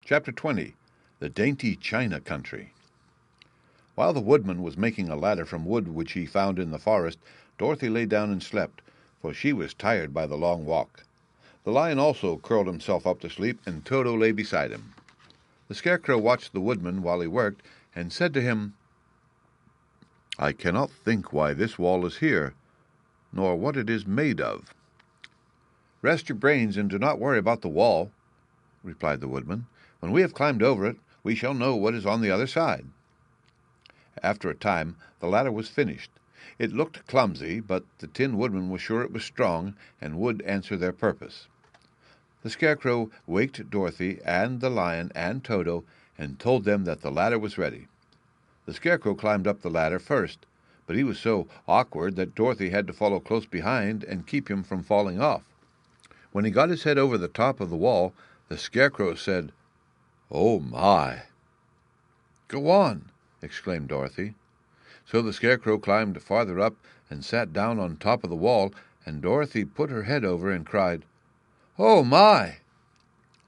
Chapter 20. The Dainty China Country. While the woodman was making a ladder from wood which he found in the forest, Dorothy lay down and slept, for she was tired by the long walk. The lion also curled himself up to sleep, and Toto lay beside him. The Scarecrow watched the woodman while he worked, and said to him, "I cannot think why this wall is here, nor what it is made of." "Rest your brains and do not worry about the wall," replied the woodman. "When we have climbed over it, we shall know what is on the other side." After a time, the ladder was finished. It looked clumsy, but the Tin Woodman was sure it was strong and would answer their purpose. The Scarecrow waked Dorothy and the lion and Toto and told them that the ladder was ready. The Scarecrow climbed up the ladder first, but he was so awkward that Dorothy had to follow close behind and keep him from falling off. When he got his head over the top of the wall, the Scarecrow said, "Oh, my!" "Go on!" exclaimed Dorothy. So the Scarecrow climbed farther up and sat down on top of the wall, and Dorothy put her head over and cried, "Oh, my!"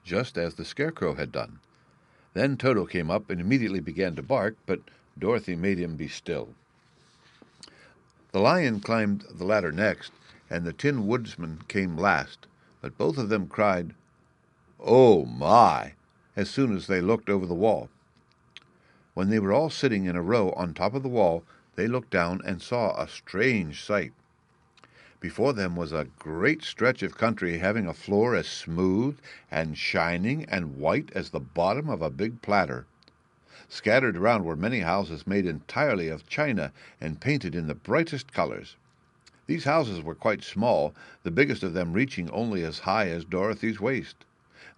just as the Scarecrow had done. Then Toto came up and immediately began to bark, but Dorothy made him be still. The lion climbed the ladder next, and the Tin Woodsman came last, but both of them cried, "Oh, my!" as soon as they looked over the wall. When they were all sitting in a row on top of the wall, they looked down and saw a strange sight. Before them was a great stretch of country having a floor as smooth and shining and white as the bottom of a big platter. Scattered around were many houses made entirely of china and painted in the brightest colors. These houses were quite small, the biggest of them reaching only as high as Dorothy's waist.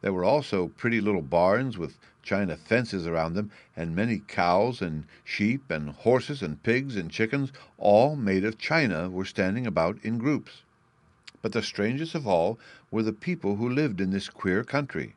There were also pretty little barns with china fences around them, and many cows and sheep and horses and pigs and chickens, all made of china, were standing about in groups. But the strangest of all were the people who lived in this queer country.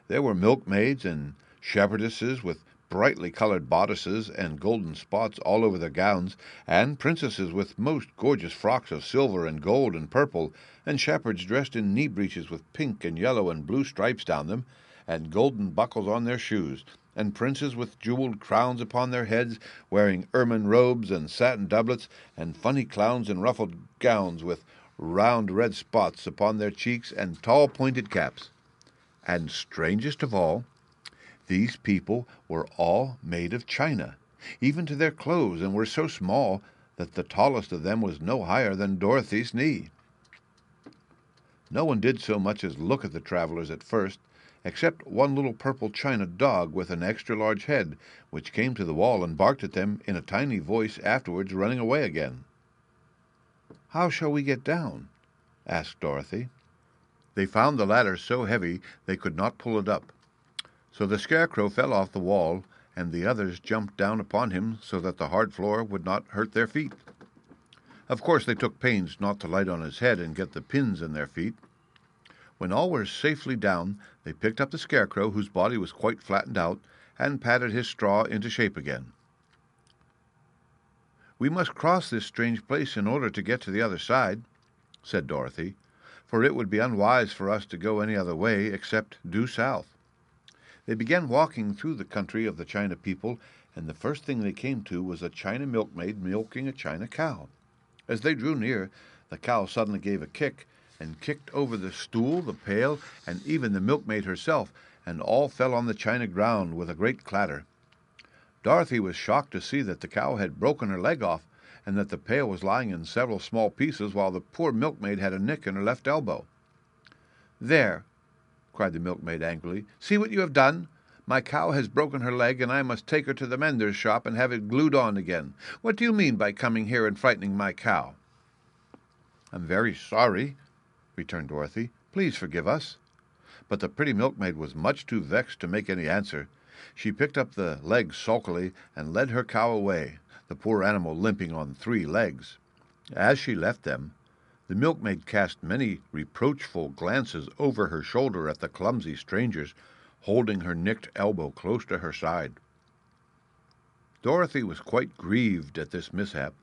There were milkmaids and shepherdesses with brightly colored bodices and golden spots all over their gowns, and princesses with most gorgeous frocks of silver and gold and purple, and shepherds dressed in knee breeches with pink and yellow and blue stripes down them, and golden buckles on their shoes, and princes with jeweled crowns upon their heads, wearing ermine robes and satin doublets, and funny clowns in ruffled gowns with round red spots upon their cheeks and tall pointed caps. And strangest of all, these people were all made of china, even to their clothes, and were so small that the tallest of them was no higher than Dorothy's knee. No one did so much as look at the travelers at first, except one little purple china dog with an extra-large head, which came to the wall and barked at them in a tiny voice, afterwards running away again. "How shall we get down?" asked Dorothy. They found the ladder so heavy they could not pull it up. So the Scarecrow fell off the wall, and the others jumped down upon him so that the hard floor would not hurt their feet. Of course they took pains not to light on his head and get the pins in their feet. When all were safely down, they picked up the Scarecrow, whose body was quite flattened out, and patted his straw into shape again. "We must cross this strange place in order to get to the other side," said Dorothy, "for it would be unwise for us to go any other way except due south." They began walking through the country of the China people, and the first thing they came to was a China milkmaid milking a China cow. As they drew near, the cow suddenly gave a kick, and kicked over the stool, the pail, and even the milkmaid herself, and all fell on the china ground with a great clatter. Dorothy was shocked to see that the cow had broken her leg off, and that the pail was lying in several small pieces, while the poor milkmaid had a nick in her left elbow. "There!" cried the milkmaid angrily. "See what you have done! My cow has broken her leg, and I must take her to the mender's shop and have it glued on again. What do you mean by coming here and frightening my cow?" "I'm very sorry," returned Dorothy. "Please forgive us." But the pretty milkmaid was much too vexed to make any answer. She picked up the leg sulkily and led her cow away, the poor animal limping on 3 legs. As she left them, the milkmaid cast many reproachful glances over her shoulder at the clumsy strangers, holding her nicked elbow close to her side. Dorothy was quite grieved at this mishap.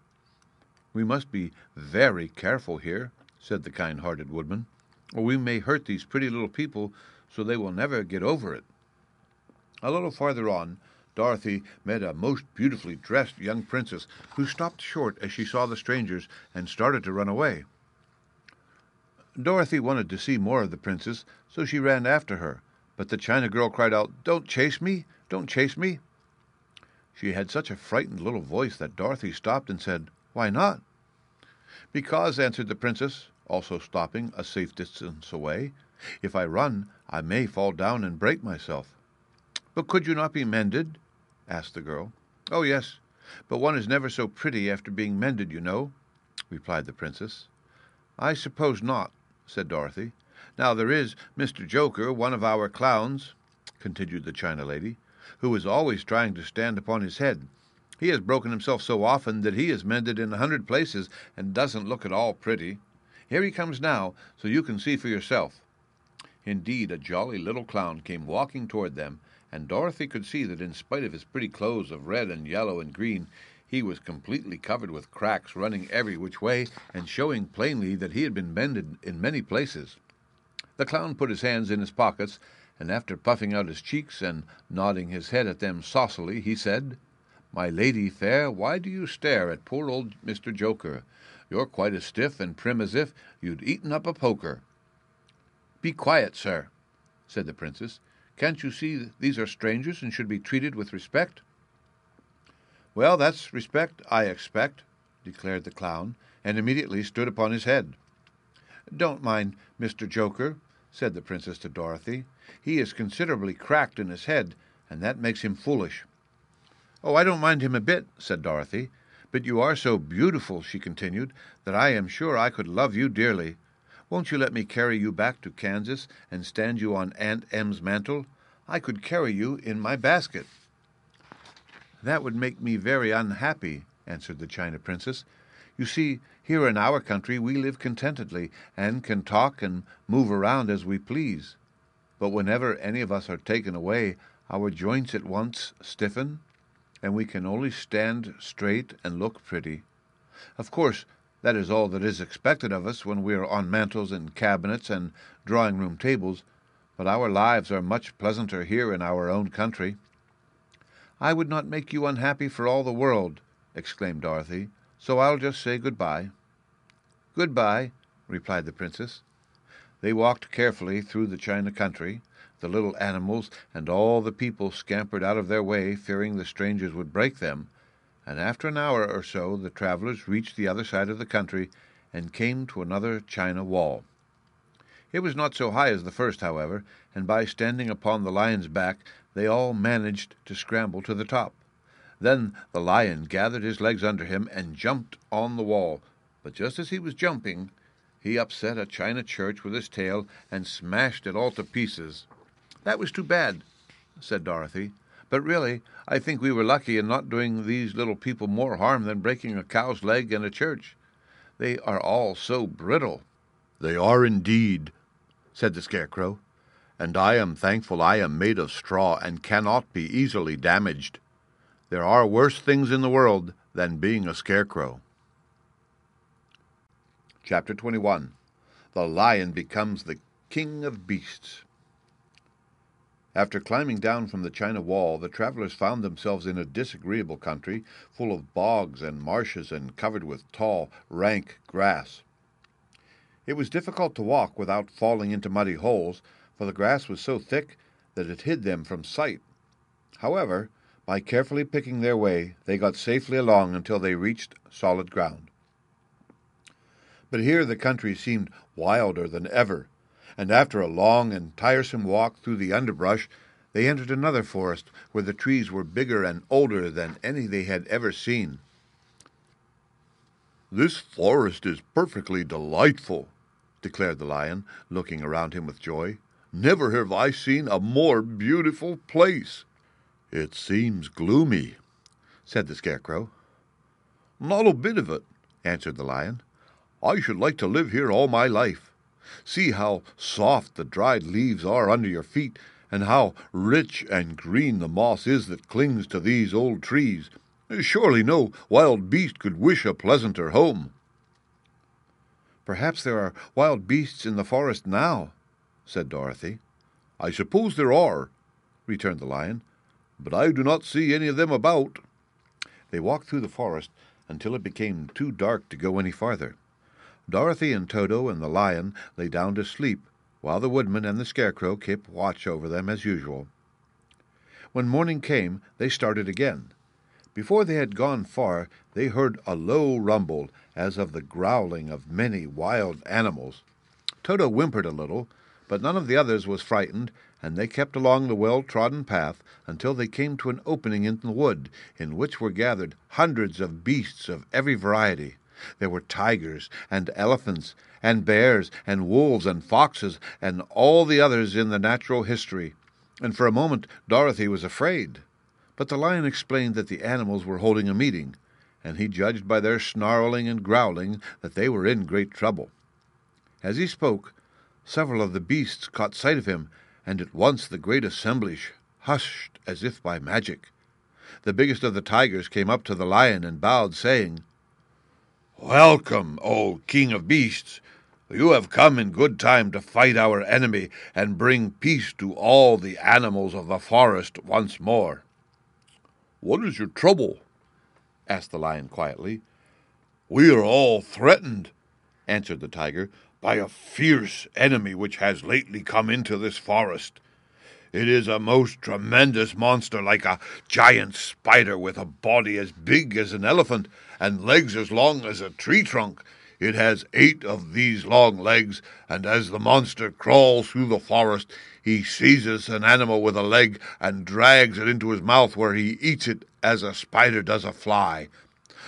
"We must be very careful here," said the kind-hearted woodman, "or we may hurt these pretty little people so they will never get over it." A little farther on, Dorothy met a most beautifully dressed young princess who stopped short as she saw the strangers and started to run away. Dorothy wanted to see more of the princess, so she ran after her, but the China girl cried out, "Don't chase me! Don't chase me!" She had such a frightened little voice that Dorothy stopped and said, "Why not?" "Because," answered the princess, also stopping a safe distance away, "if I run, I may fall down and break myself." "But could you not be mended?" asked the girl. "Oh, yes, but one is never so pretty after being mended, you know," replied the princess. "I suppose not," said Dorothy. "Now there is Mr. Joker, one of our clowns," continued the China lady, "who is always trying to stand upon his head. He has broken himself so often that he is mended in 100 places and doesn't look at all pretty. Here he comes now, so you can see for yourself." Indeed, a jolly little clown came walking toward them, and Dorothy could see that in spite of his pretty clothes of red and yellow and green, he was completely covered with cracks running every which way and showing plainly that he had been mended in many places. The clown put his hands in his pockets, and after puffing out his cheeks and nodding his head at them saucily, he said, "My lady fair, why do you stare at poor old Mr. Joker? You're quite as stiff and prim as if you'd eaten up a poker." "Be quiet, sir," said the princess. "Can't you see these are strangers and should be treated with respect?" "Well, that's respect, I expect," declared the clown, and immediately stood upon his head. "Don't mind Mr. Joker," said the princess to Dorothy. "He is considerably cracked in his head, and that makes him foolish." "Oh, I don't mind him a bit," said Dorothy. "But you are so beautiful," she continued, "that I am sure I could love you dearly. Won't you let me carry you back to Kansas and stand you on Aunt Em's mantle? I could carry you in my basket." "That would make me very unhappy," answered the China princess. "You see, here in our country we live contentedly and can talk and move around as we please. But whenever any of us are taken away, our joints at once stiffen, and we can only stand straight and look pretty. Of course, that is all that is expected of us when we are on mantels and cabinets and drawing-room tables, but our lives are much pleasanter here in our own country." "I would not make you unhappy for all the world," exclaimed Dorothy, "so I'll just say good-bye." "Good-bye," replied the princess. They walked carefully through the China country. The little animals and all the people scampered out of their way, fearing the strangers would break them, and after an hour or so the travelers reached the other side of the country and came to another China wall. It was not so high as the first, however, and by standing upon the lion's back they all managed to scramble to the top. Then the lion gathered his legs under him and jumped on the wall, but just as he was jumping, he upset a china church with his tail and smashed it all to pieces. "That was too bad," said Dorothy, "but really I think we were lucky in not doing these little people more harm than breaking a cow's leg in a church. They are all so brittle." "They are indeed," said the Scarecrow, "and I am thankful I am made of straw and cannot be easily damaged. There are worse things in the world than being a scarecrow." Chapter 21. The Lion Becomes the King of Beasts. After climbing down from the China wall, the travelers found themselves in a disagreeable country, full of bogs and marshes and covered with tall, rank grass. It was difficult to walk without falling into muddy holes, for the grass was so thick that it hid them from sight. However, by carefully picking their way, they got safely along until they reached solid ground. But here the country seemed wilder than ever, and after a long and tiresome walk through the underbrush, they entered another forest where the trees were bigger and older than any they had ever seen. "This forest is perfectly delightful," declared the lion, looking around him with joy. "Never have I seen a more beautiful place." "It seems gloomy," said the Scarecrow. "Not a bit of it," answered the lion. "I should like to live here all my life. See how soft the dried leaves are under your feet, and how rich and green the moss is that clings to these old trees. Surely no wild beast could wish a pleasanter home." "Perhaps there are wild beasts in the forest now," said Dorothy. "I suppose there are," returned the lion, "but I do not see any of them about." They walked through the forest until it became too dark to go any farther. Dorothy and Toto and the lion lay down to sleep, while the woodman and the scarecrow kept watch over them as usual. When morning came, they started again. Before they had gone far, they heard a low rumble, as of the growling of many wild animals. Toto whimpered a little, but none of the others was frightened, and they kept along the well-trodden path until they came to an opening in the wood, in which were gathered hundreds of beasts of every variety. There were tigers and elephants and bears and wolves and foxes and all the others in the natural history, and for a moment Dorothy was afraid. But the lion explained that the animals were holding a meeting, and he judged by their snarling and growling that they were in great trouble. As he spoke, several of the beasts caught sight of him, and at once the great assembly hushed as if by magic. The biggest of the tigers came up to the lion and bowed, saying, "Welcome, O King of Beasts! You have come in good time to fight our enemy and bring peace to all the animals of the forest once more." "What is your trouble?" asked the lion quietly. "We are all threatened," answered the tiger, "by a fierce enemy which has lately come into this forest. It is a most tremendous monster, like a giant spider with a body as big as an elephant and legs as long as a tree trunk. It has 8 of these long legs, and as the monster crawls through the forest, he seizes an animal with a leg and drags it into his mouth, where he eats it as a spider does a fly.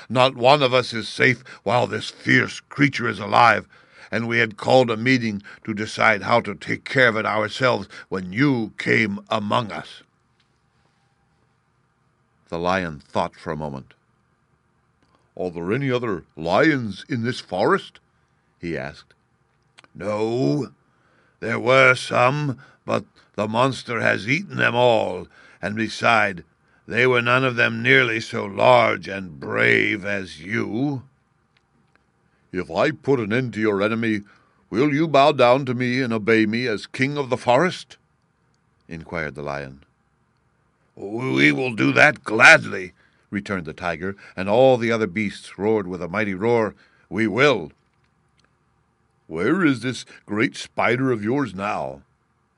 Not one of us is safe while this fierce creature is alive, and we had called a meeting to decide how to take care of it ourselves when you came among us." The lion thought for a moment. "Are there any other lions in this forest?" he asked. "No, there were some, but the monster has eaten them all, and beside, they were none of them nearly so large and brave as you." "If I put an end to your enemy, will you bow down to me and obey me as king of the forest?" inquired the lion. "We will do that gladly," returned the tiger, and all the other beasts roared with a mighty roar, "We will." "Where is this great spider of yours now?"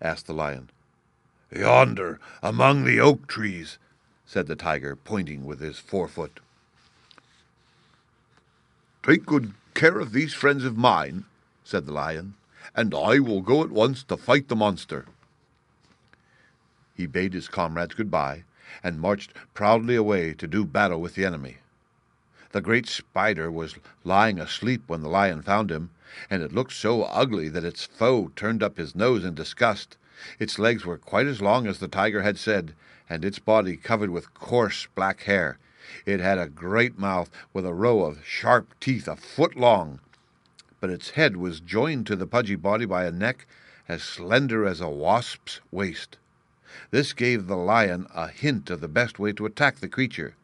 asked the lion. "Yonder, among the oak trees," said the tiger, pointing with his forefoot. "Take good care of these friends of mine," said the lion, "and I will go at once to fight the monster." He bade his comrades good-bye, and marched proudly away to do battle with the enemy. The great spider was lying asleep when the lion found him, and it looked so ugly that its foe turned up his nose in disgust. Its legs were quite as long as the tiger had said, and its body covered with coarse black hair. It had a great mouth with a row of sharp teeth a foot long, but its head was joined to the pudgy body by a neck as slender as a wasp's waist. This gave the lion a hint of the best way to attack the creature,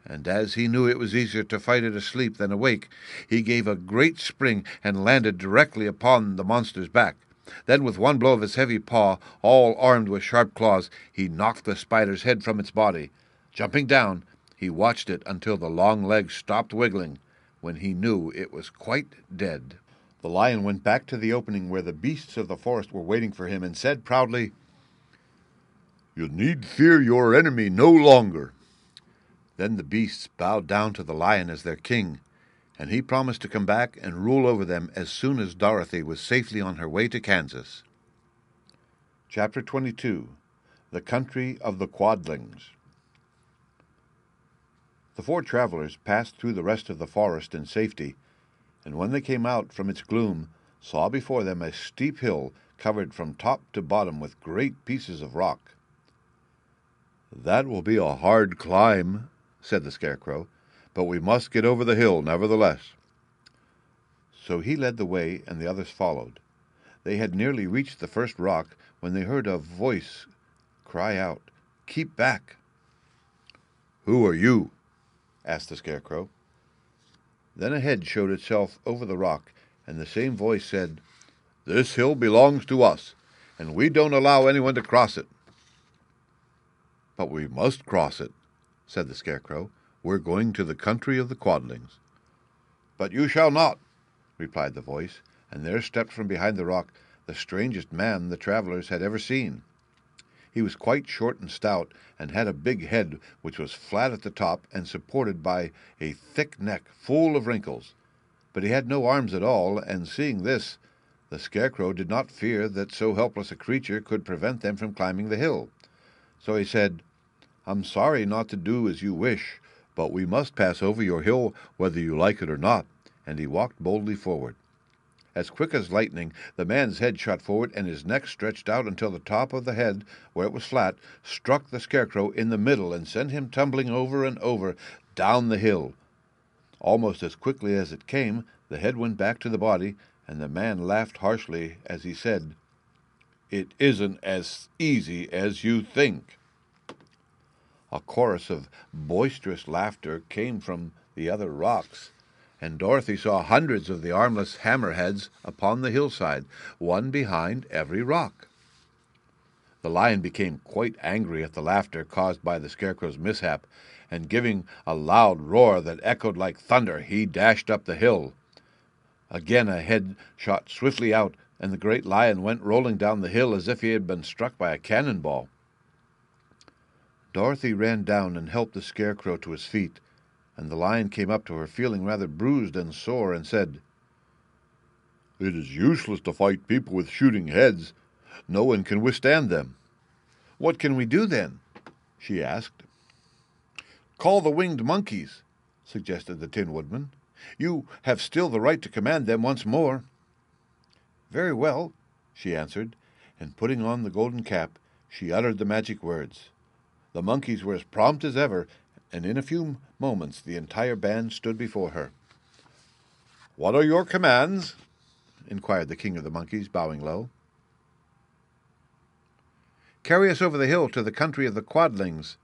and as he knew it was easier to fight it asleep than awake, he gave a great spring and landed directly upon the monster's back. Then, with one blow of his heavy paw, all armed with sharp claws, he knocked the spider's head from its body. Jumping down, he watched it until the long legs stopped wiggling, when he knew it was quite dead. The lion went back to the opening where the beasts of the forest were waiting for him and said proudly, "You need fear your enemy no longer." Then the beasts bowed down to the lion as their king, and he promised to come back and rule over them as soon as Dorothy was safely on her way to Kansas. Chapter 22. The Country of the Quadlings. The 4 travelers passed through the rest of the forest in safety, and when they came out from its gloom, saw before them a steep hill covered from top to bottom with great pieces of rock. "That will be a hard climb," said the Scarecrow, "but we must get over the hill nevertheless." So he led the way, and the others followed. They had nearly reached the first rock when they heard a voice cry out, "Keep back!" "Who are you?" asked the Scarecrow. Then a head showed itself over the rock, and the same voice said, "This hill belongs to us, and we don't allow anyone to cross it." "But we must cross it," said the Scarecrow. "We're going to the country of the Quadlings." "But you shall not," replied the voice, and there stepped from behind the rock the strangest man the travelers had ever seen. He was quite short and stout, and had a big head which was flat at the top and supported by a thick neck full of wrinkles. But he had no arms at all, and seeing this, the Scarecrow did not fear that so helpless a creature could prevent them from climbing the hill. So he said, "I'm sorry not to do as you wish, but we must pass over your hill whether you like it or not," and he walked boldly forward. As quick as lightning, the man's head shot forward, and his neck stretched out until the top of the head, where it was flat, struck the Scarecrow in the middle and sent him tumbling over and over down the hill. Almost as quickly as it came, the head went back to the body, and the man laughed harshly as he said, "It isn't as easy as you think." A chorus of boisterous laughter came from the other rocks, and Dorothy saw hundreds of the armless hammerheads upon the hillside, one behind every rock. The lion became quite angry at the laughter caused by the Scarecrow's mishap, and giving a loud roar that echoed like thunder, he dashed up the hill. Again a head shot swiftly out, and the great lion went rolling down the hill as if he had been struck by a cannonball. Dorothy ran down and helped the Scarecrow to his feet, and the lion came up to her, feeling rather bruised and sore, and said, "It is useless to fight people with shooting heads. No one can withstand them." "What can we do, then?" she asked. "Call the winged monkeys," suggested the Tin Woodman. "You have still the right to command them once more." "Very well," she answered, and putting on the golden cap, she uttered the magic words. The monkeys were as prompt as ever, and in a few moments the entire band stood before her. "What are your commands?" inquired the King of the Monkeys, bowing low. "Carry us over the hill to the country of the Quadlings,"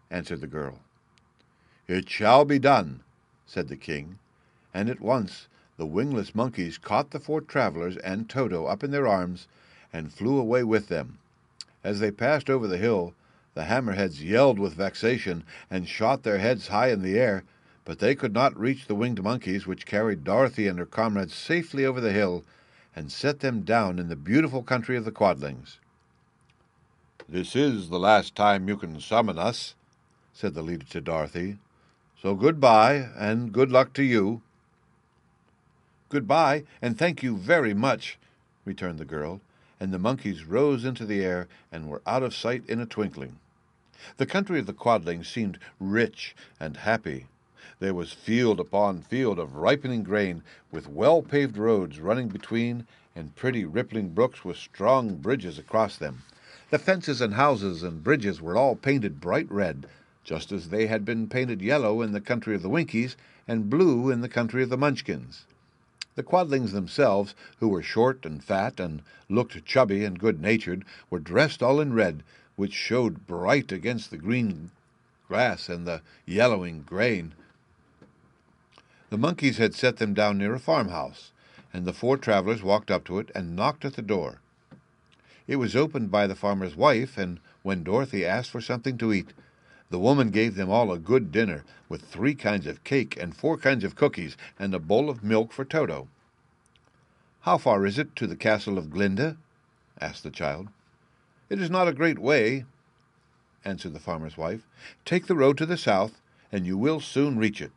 answered the girl. "It shall be done," said the king, and at once the wingless monkeys caught the four travelers and Toto up in their arms and flew away with them. As they passed over the hill, the hammerheads yelled with vexation and shot their heads high in the air, but they could not reach the winged monkeys, which carried Dorothy and her comrades safely over the hill and set them down in the beautiful country of the Quadlings. "This is the last time you can summon us," said the leader to Dorothy. "So goodbye, and good luck to you." "Goodbye, and thank you very much," returned the girl, and the monkeys rose into the air and were out of sight in a twinkling. The country of the Quadlings seemed rich and happy. There was field upon field of ripening grain, with well-paved roads running between, and pretty rippling brooks with strong bridges across them. The fences and houses and bridges were all painted bright red, just as they had been painted yellow in the country of the Winkies and blue in the country of the Munchkins. The Quadlings themselves, who were short and fat and looked chubby and good-natured, were dressed all in red, which showed bright against the green grass and the yellowing grain. The monkeys had set them down near a farmhouse, and the four travelers walked up to it and knocked at the door. It was opened by the farmer's wife, and when Dorothy asked for something to eat, the woman gave them all a good dinner, with 3 kinds of cake and 4 kinds of cookies, and a bowl of milk for Toto. "How far is it to the castle of Glinda?" asked the child. "It is not a great way," answered the farmer's wife. "Take the road to the south, and you will soon reach it."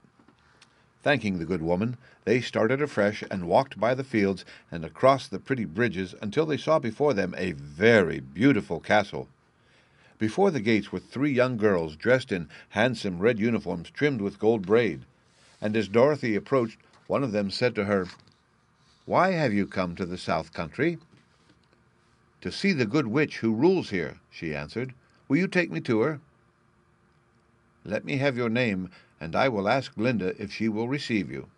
Thanking the good woman, they started afresh and walked by the fields and across the pretty bridges until they saw before them a very beautiful castle. Before the gates were 3 young girls dressed in handsome red uniforms trimmed with gold braid, and as Dorothy approached, one of them said to her, "Why have you come to the South Country?" "To see the good witch who rules here," she answered. "Will you take me to her?" "Let me have your name, and I will ask Glinda if she will receive you."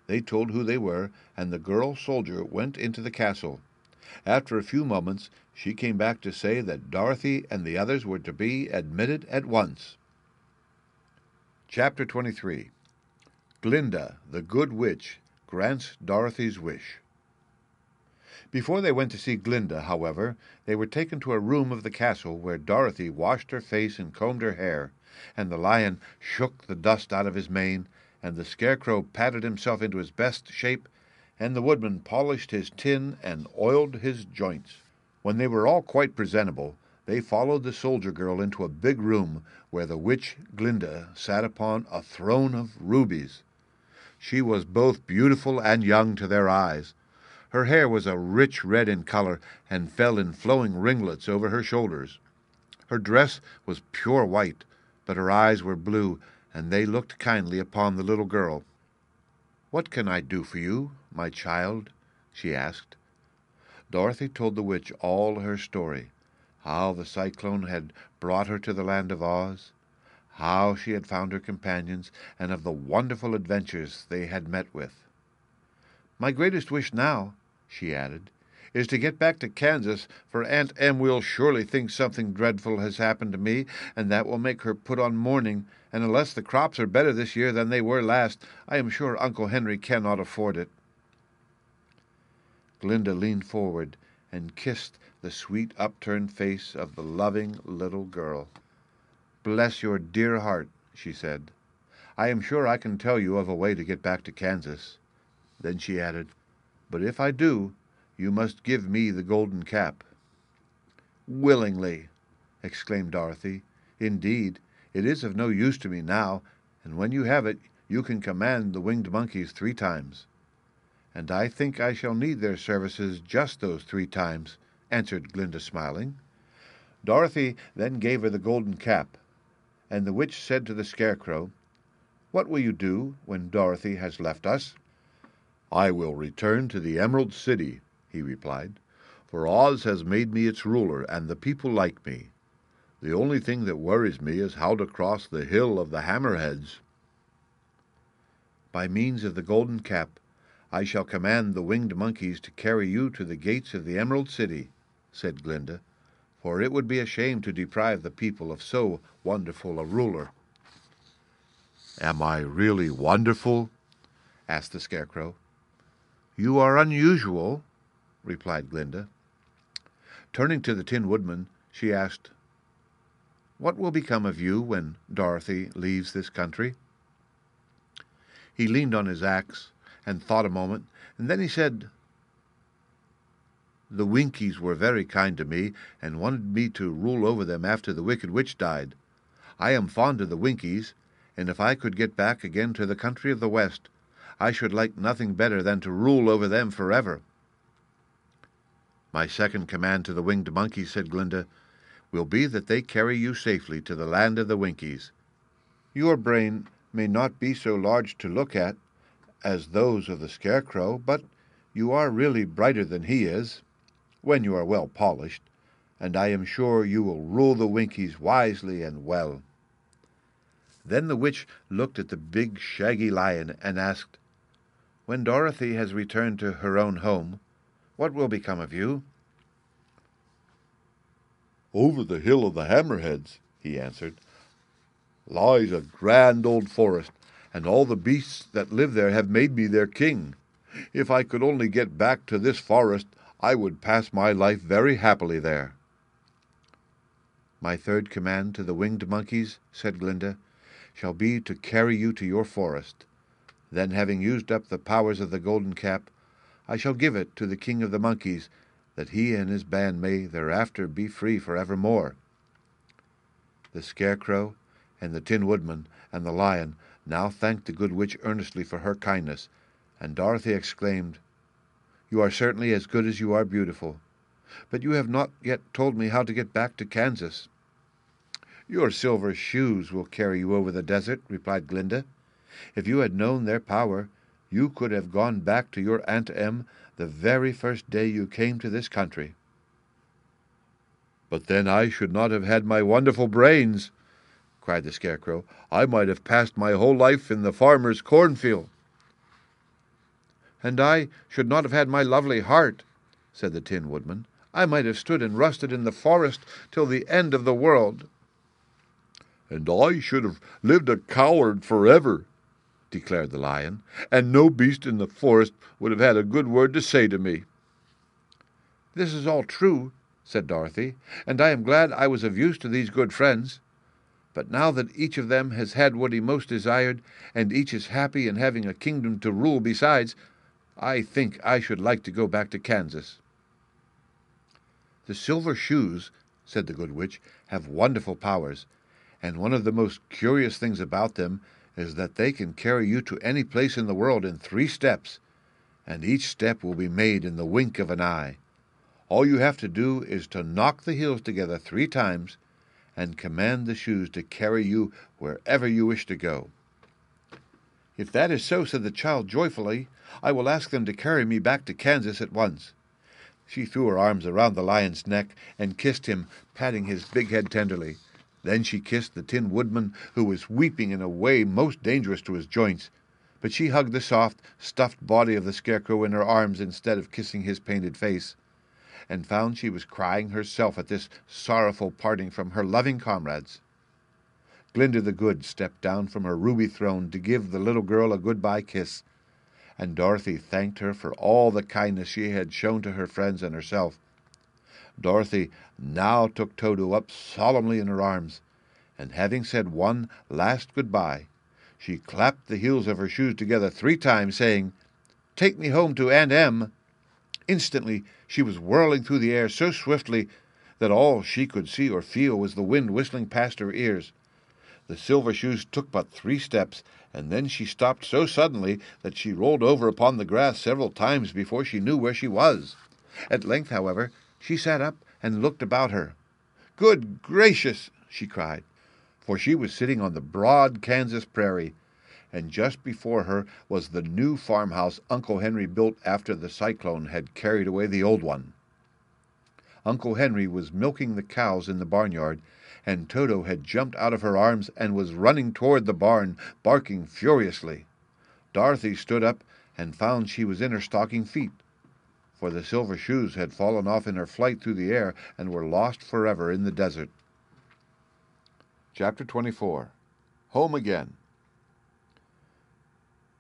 They told who they were, and the girl soldier went into the castle. After a few moments she came back to say that Dorothy and the others were to be admitted at once. Chapter 23. Glinda, the Good Witch, Grants Dorothy's Wish. Before they went to see Glinda, however, they were taken to a room of the castle where Dorothy washed her face and combed her hair, and the lion shook the dust out of his mane, and the Scarecrow patted himself into his best shape, and the Woodman polished his tin and oiled his joints. When they were all quite presentable, they followed the soldier girl into a big room where the witch Glinda sat upon a throne of rubies. She was both beautiful and young to their eyes. Her hair was a rich red in color and fell in flowing ringlets over her shoulders. Her dress was pure white, but her eyes were blue, and they looked kindly upon the little girl. "What can I do for you, my child?" she asked. Dorothy told the witch all her story, how the cyclone had brought her to the land of Oz, how she had found her companions, and of the wonderful adventures they had met with. "My greatest wish now," she added, "is to get back to Kansas, for Aunt Em will surely think something dreadful has happened to me, and that will make her put on mourning, and unless the crops are better this year than they were last, I am sure Uncle Henry cannot afford it." Glinda leaned forward and kissed the sweet upturned face of the loving little girl. "Bless your dear heart," she said. "I am sure I can tell you of a way to get back to Kansas." Then she added, "But if I do, you must give me the golden cap." "Willingly," exclaimed Dorothy. "Indeed, it is of no use to me now, and when you have it, you can command the winged monkeys 3 times." "And I think I shall need their services just those 3 times," answered Glinda, smiling. Dorothy then gave her the golden cap, and the witch said to the Scarecrow, "What will you do when Dorothy has left us?" "I will return to the Emerald City," he replied, "for Oz has made me its ruler, and the people like me. The only thing that worries me is how to cross the Hill of the Hammerheads." "By means of the golden cap, I shall command the winged monkeys to carry you to the gates of the Emerald City," said Glinda, "for it would be a shame to deprive the people of so wonderful a ruler." "Am I really wonderful?" asked the Scarecrow. "You are unusual," replied Glinda. Turning to the Tin Woodman, she asked, "What will become of you when Dorothy leaves this country?" He leaned on his axe and thought a moment, and then he said, "The Winkies were very kind to me and wanted me to rule over them after the Wicked Witch died. I am fond of the Winkies, and if I could get back again to the country of the West, I should like nothing better than to rule over them forever." "My second command to the winged monkeys," said Glinda, "will be that they carry you safely to the land of the Winkies. Your brain may not be so large to look at as those of the Scarecrow, but you are really brighter than he is, when you are well polished, and I am sure you will rule the Winkies wisely and well." Then the witch looked at the big shaggy lion and asked, "When Dorothy has returned to her own home, what will become of you?" "Over the Hill of the Hammerheads," he answered, "lies a grand old forest, and all the beasts that live there have made me their king. If I could only get back to this forest, I would pass my life very happily there." "My third command to the winged monkeys," said Glinda, "shall be to carry you to your forest. Then, having used up the powers of the golden cap, I shall give it to the king of the monkeys, that he and his band may thereafter be free forevermore." The Scarecrow and the Tin Woodman and the lion now thanked the good witch earnestly for her kindness, and Dorothy exclaimed, "You are certainly as good as you are beautiful. But you have not yet told me how to get back to Kansas." "Your silver shoes will carry you over the desert," replied Glinda. "If you had known their power, you could have gone back to your Aunt Em the very first day you came to this country." "But then I should not have had my wonderful brains," cried the Scarecrow. "I might have passed my whole life in the farmer's cornfield." "And I should not have had my lovely heart," said the Tin Woodman. "I might have stood and rusted in the forest till the end of the world." "And I should have lived a coward forever," declared the lion, "and no beast in the forest would have had a good word to say to me." "This is all true," said Dorothy, "and I am glad I was of use to these good friends. But now that each of them has had what he most desired, and each is happy in having a kingdom to rule besides, I think I should like to go back to Kansas." "The silver shoes," said the good witch, "have wonderful powers, and one of the most curious things about them is that they can carry you to any place in the world in 3 steps, and each step will be made in the wink of an eye. All you have to do is to knock the heels together 3 times, and command the shoes to carry you wherever you wish to go." "If that is so," said the child joyfully, "I will ask them to carry me back to Kansas at once." She threw her arms around the lion's neck and kissed him, patting his big head tenderly. Then she kissed the Tin Woodman, who was weeping in a way most dangerous to his joints, but she hugged the soft, stuffed body of the Scarecrow in her arms instead of kissing his painted face, and found she was crying herself at this sorrowful parting from her loving comrades. Glinda the Good stepped down from her ruby throne to give the little girl a good-bye kiss, and Dorothy thanked her for all the kindness she had shown to her friends and herself. Dorothy now took Toto up solemnly in her arms, and having said one last good-bye, she clapped the heels of her shoes together 3 times, saying, "Take me home to Aunt Em." Instantly she was whirling through the air so swiftly that all she could see or feel was the wind whistling past her ears. The silver shoes took but 3 steps, and then she stopped so suddenly that she rolled over upon the grass several times before she knew where she was. At length, however, she sat up and looked about her. "Good gracious!" she cried, for she was sitting on the broad Kansas prairie, and just before her was the new farmhouse Uncle Henry built after the cyclone had carried away the old one. Uncle Henry was milking the cows in the barnyard, and Toto had jumped out of her arms and was running toward the barn, barking furiously. Dorothy stood up and found she was in her stocking feet, for the silver shoes had fallen off in her flight through the air and were lost forever in the desert. Chapter 24. Home Again.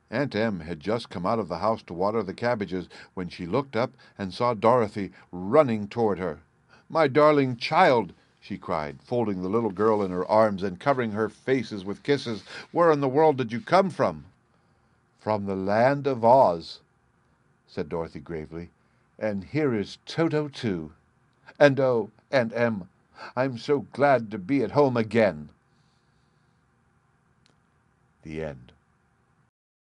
Aunt Em had just come out of the house to water the cabbages when she looked up and saw Dorothy running toward her. "My darling child!" she cried, folding the little girl in her arms and covering her faces with kisses. "Where in the world did you come from?" "From the land of Oz," said Dorothy gravely, "and here is Toto too. And oh, Aunt Em, I'm so glad to be at home again." The end.